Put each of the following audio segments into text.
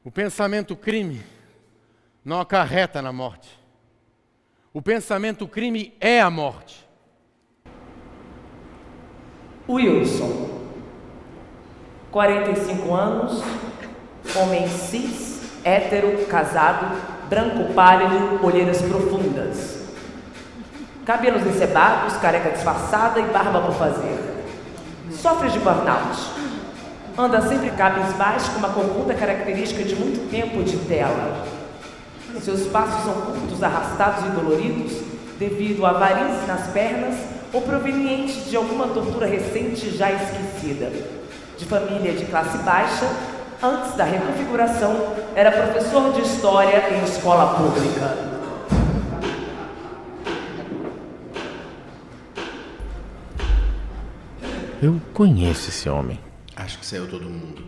O pensamento crime não acarreta na morte. O pensamento crime é a morte. Wilson, 45 anos, homem cis, hétero, casado, branco pálido, olheiras profundas. Cabelos encebados, careca disfarçada e barba por fazer. Sofre de burnout. Anda sempre cabisbaixo com uma corcunda característica de muito tempo de tela. Seus passos são curtos, arrastados e doloridos devido a varizes nas pernas ou provenientes de alguma tortura recente já esquecida. De família de classe baixa, antes da reconfiguração, era professor de história em escola pública. Eu conheço esse homem. Acho que saiu todo mundo.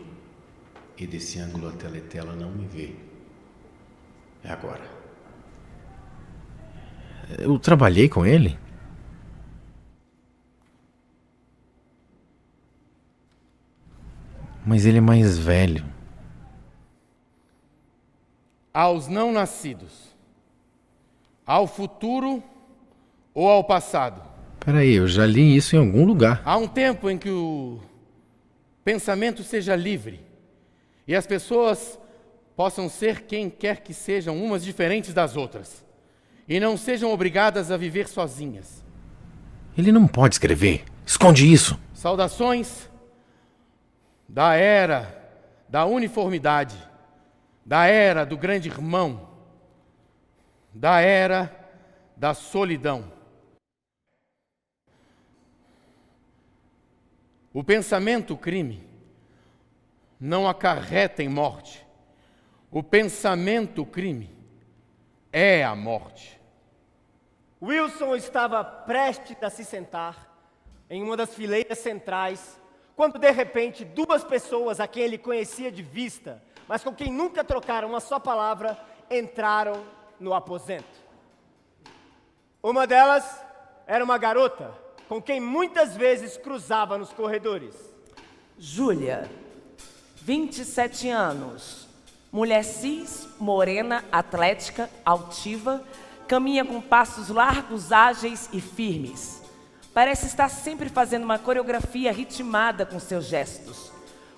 E desse ângulo a teletela não me vê. É agora. Eu trabalhei com ele? Mas ele é mais velho. Aos não nascidos, ao futuro ou ao passado. Peraí, eu já li isso em algum lugar. Há um tempo em que o pensamento seja livre e as pessoas possam ser quem quer que sejam, umas diferentes das outras, e não sejam obrigadas a viver sozinhas. Ele não pode escrever. Esconde isso. Saudações da era da uniformidade, da era do grande irmão, da era da solidão. O pensamento crime não acarreta em morte. O pensamento crime é a morte. Wilson estava prestes a se sentar em uma das fileiras centrais, quando de repente duas pessoas a quem ele conhecia de vista, mas com quem nunca trocaram uma só palavra, entraram no aposento. Uma delas era uma garota com quem muitas vezes cruzava nos corredores. Júlia, 27 anos, mulher cis, morena, atlética, altiva, caminha com passos largos, ágeis e firmes. Parece estar sempre fazendo uma coreografia ritmada com seus gestos.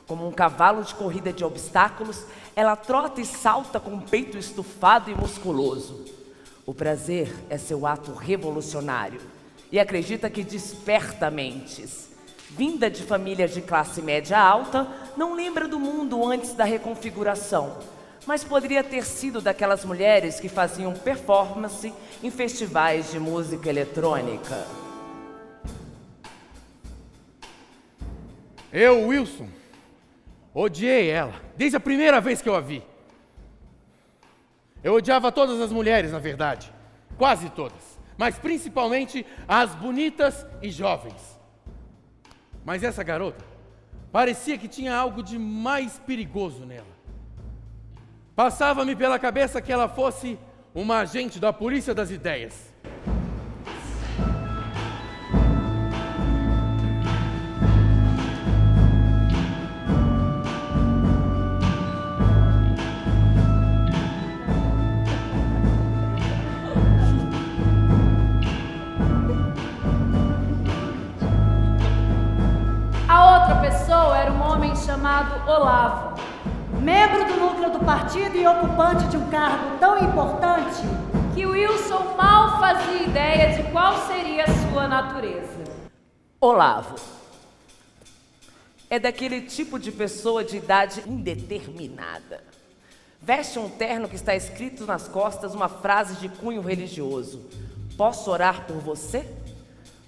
Como um cavalo de corrida de obstáculos, ela trota e salta com o peito estufado e musculoso. O prazer é seu ato revolucionário e acredita que desperta mentes. Vinda de família de classe média alta, não lembra do mundo antes da reconfiguração, mas poderia ter sido daquelas mulheres que faziam performance em festivais de música eletrônica. Eu, Wilson, odiei ela, desde a primeira vez que eu a vi. Eu odiava todas as mulheres, na verdade, quase todas, mas principalmente as bonitas e jovens. Mas essa garota parecia que tinha algo de mais perigoso nela. Passava-me pela cabeça que ela fosse uma agente da polícia das ideias. Era um homem chamado Olavo, membro do núcleo do partido e ocupante de um cargo tão importante que Wilson mal fazia ideia de qual seria a sua natureza. Olavo é daquele tipo de pessoa de idade indeterminada. Veste um terno que está escrito nas costas uma frase de cunho religioso: "Posso orar por você?"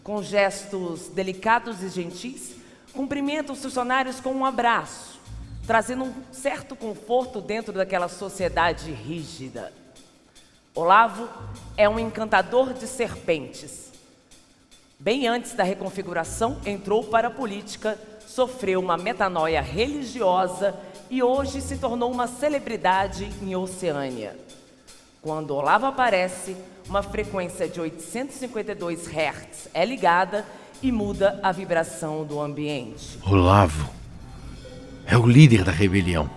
Com gestos delicados e gentis, cumprimenta os funcionários com um abraço, trazendo um certo conforto dentro daquela sociedade rígida. Olavo é um encantador de serpentes. Bem antes da reconfiguração, entrou para a política, sofreu uma metanoia religiosa e hoje se tornou uma celebridade em Oceânia. Quando Olavo aparece, uma frequência de 852 Hz é ligada e muda a vibração do ambiente. Olavo é o líder da rebelião.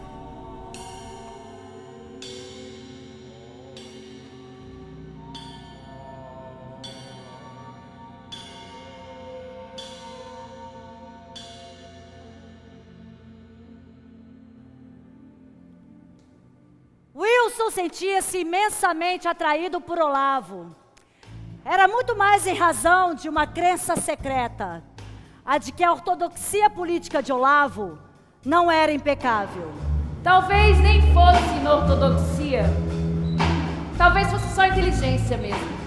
Wilson sentia-se imensamente atraído por Olavo. Era muito mais em razão de uma crença secreta, a de que a ortodoxia política de Olavo não era impecável. Talvez nem fosse na ortodoxia. Talvez fosse só inteligência mesmo.